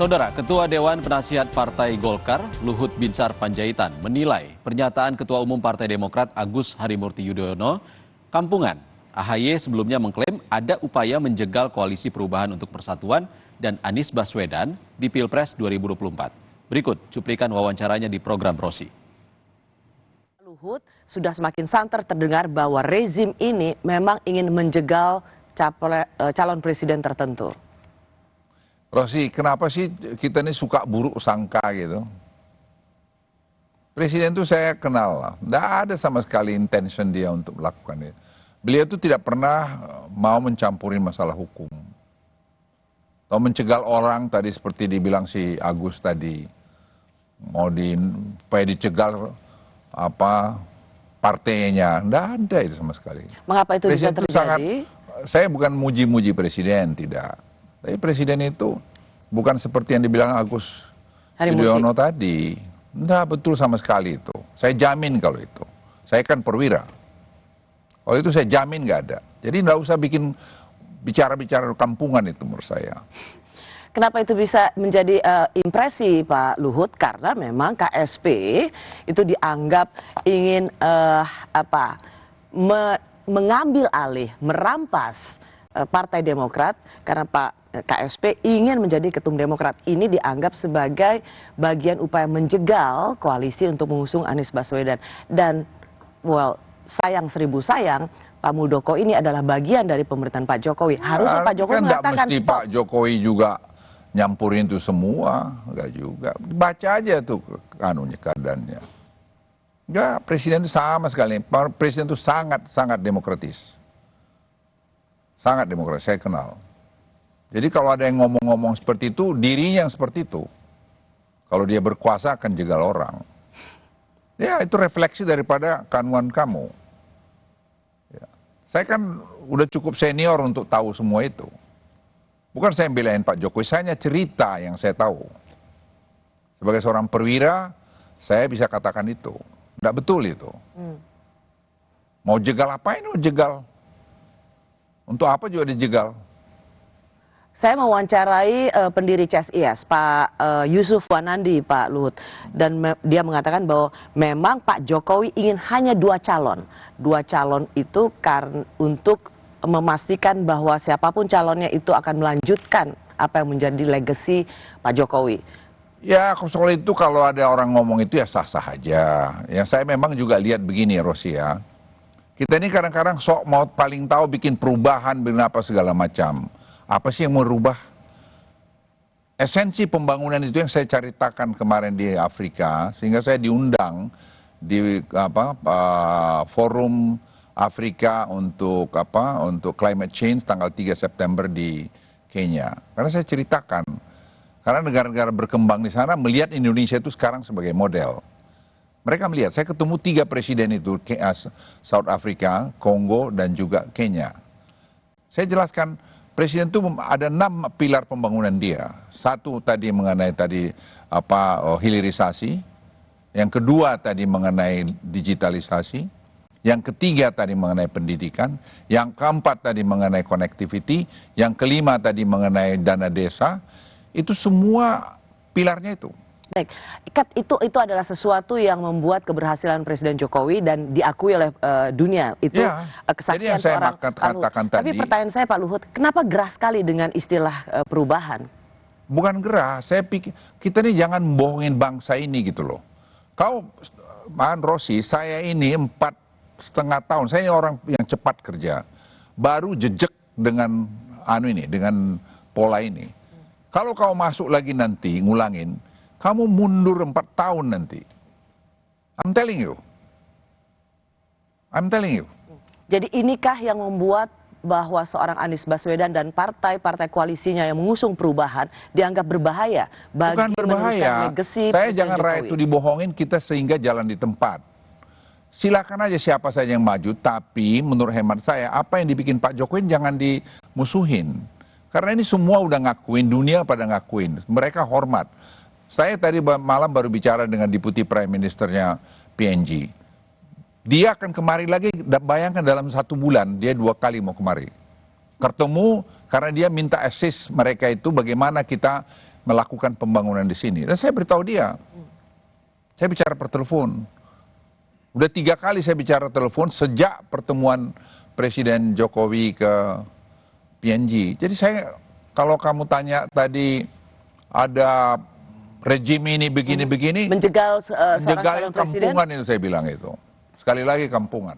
Saudara, Ketua Dewan Penasihat Partai Golkar, Luhut Binsar Panjaitan, menilai pernyataan Ketua Umum Partai Demokrat Agus Harimurti Yudhoyono kampungan. AHY sebelumnya mengklaim ada upaya menjegal Koalisi Perubahan untuk Persatuan dan Anies Baswedan di Pilpres 2024. Berikut cuplikan wawancaranya di program Rosi. Luhut sudah semakin santer terdengar bahwa rezim ini memang ingin menjegal calon presiden tertentu. Rosi, kenapa sih kita ini suka buruk sangka gitu? Presiden itu saya kenal lah, tidak ada sama sekali intention dia untuk melakukan itu. Beliau itu tidak pernah mau mencampuri masalah hukum. Atau mencegal orang tadi seperti dibilang si Agus tadi, supaya dicegal partainya, tidak ada itu sama sekali. Mengapa itu Presiden bisa terjadi? Saya bukan muji-muji presiden, tidak. Tapi presiden itu bukan seperti yang dibilang Agus Yudhoyono tadi. Tidak betul sama sekali itu. Saya jamin kalau itu. Saya kan perwira. Kalau itu saya jamin nggak ada. Jadi nggak usah bikin bicara-bicara kampungan itu menurut saya. Kenapa itu bisa menjadi impresi Pak Luhut? Karena memang KSP itu dianggap ingin mengambil alih, merampas Partai Demokrat karena Pak KSP ingin menjadi ketum Demokrat. Ini dianggap sebagai bagian upaya menjegal koalisi untuk mengusung Anies Baswedan. Dan sayang seribu sayang, Pak Muldoko ini adalah bagian dari pemerintahan Pak Jokowi. Harusnya Pak Jokowi mengatakan mesti stop. Pak Jokowi juga nyampurin itu semua, enggak juga. Baca aja tuh keadaannya. Ya, presiden itu sama sekali. Presiden itu sangat demokratis. Sangat demokratis, saya kenal. Jadi kalau ada yang ngomong-ngomong seperti itu, dirinya yang seperti itu. Kalau dia berkuasa akan jegal orang. Ya, itu refleksi daripada kanuan kamu. Ya. Saya kan udah cukup senior untuk tahu semua itu. Bukan saya yang belain Pak Jokowi, saya hanya cerita yang saya tahu. Sebagai seorang perwira, saya bisa katakan itu. Tidak betul itu. Mau jegal apain? Mau jegal. Untuk apa juga dijegal? Saya mewawancarai pendiri CSIS, Pak Yusuf Wanandi, Pak Luhut. Dan dia mengatakan bahwa memang Pak Jokowi ingin hanya dua calon. Dua calon itu untuk memastikan bahwa siapapun calonnya itu akan melanjutkan apa yang menjadi legacy Pak Jokowi. Ya, soal itu kalau ada orang ngomong itu ya sah-sah aja. Yang saya memang juga lihat begini, Rosi ya. Kita ini kadang-kadang sok mau paling tahu bikin perubahan, bikin apa segala macam. Apa sih yang mau rubah? Esensi pembangunan itu yang saya ceritakan kemarin di Afrika, sehingga saya diundang di forum Afrika untuk climate change tanggal 3 September di Kenya. Karena saya ceritakan, karena negara-negara berkembang di sana melihat Indonesia itu sekarang sebagai model. Mereka melihat, saya ketemu 3 presiden itu, South Africa, Kongo, dan juga Kenya. Saya jelaskan, presiden itu ada 6 pilar pembangunan dia. Satu tadi mengenai hilirisasi, yang kedua tadi mengenai digitalisasi, yang ketiga tadi mengenai pendidikan, yang keempat tadi mengenai connectivity, yang kelima tadi mengenai dana desa. Itu semua pilarnya itu. Baik, itu adalah sesuatu yang membuat keberhasilan Presiden Jokowi dan diakui oleh dunia. Itu ya, kesaksian jadi yang seorang saya katakan tadi. Tapi pertanyaan saya Pak Luhut, kenapa gerah sekali dengan istilah perubahan? Bukan gerah, saya pikir kita ini jangan bohongin bangsa ini gitu loh. Rosi, saya ini 4,5 tahun, saya ini orang yang cepat kerja. Baru jejak dengan dengan pola ini. Kalau kau masuk lagi nanti, ngulangin, kamu mundur 4 tahun nanti. I'm telling you. Jadi inikah yang membuat bahwa seorang Anies Baswedan dan partai-partai koalisinya yang mengusung perubahan dianggap berbahaya bagi bukan berbahaya. Legacy Saya Presiden jangan Jokowi. rakyat itu dibohongin, kita sehingga jalan di tempat. Silakan aja siapa saja yang maju, tapi menurut hemat saya, apa yang dibikin Pak Jokowi jangan dimusuhin. Karena ini semua udah ngakuin, dunia pada ngakuin. Mereka hormat. Saya tadi malam baru bicara dengan Deputy Prime Ministernya PNG. Dia akan kemari lagi, bayangkan dalam 1 bulan, dia 2 kali mau kemari. Ketemu, karena dia minta assist mereka itu bagaimana kita melakukan pembangunan di sini. Dan saya beritahu dia, saya bicara per telepon. Udah 3 kali saya bicara telepon sejak pertemuan Presiden Jokowi ke PNG. Jadi saya, kalau kamu tanya tadi ada rejim ini begini-begini, menjegal seorang menjegal calon presiden. kampungan itu saya bilang itu. Sekali lagi kampungan.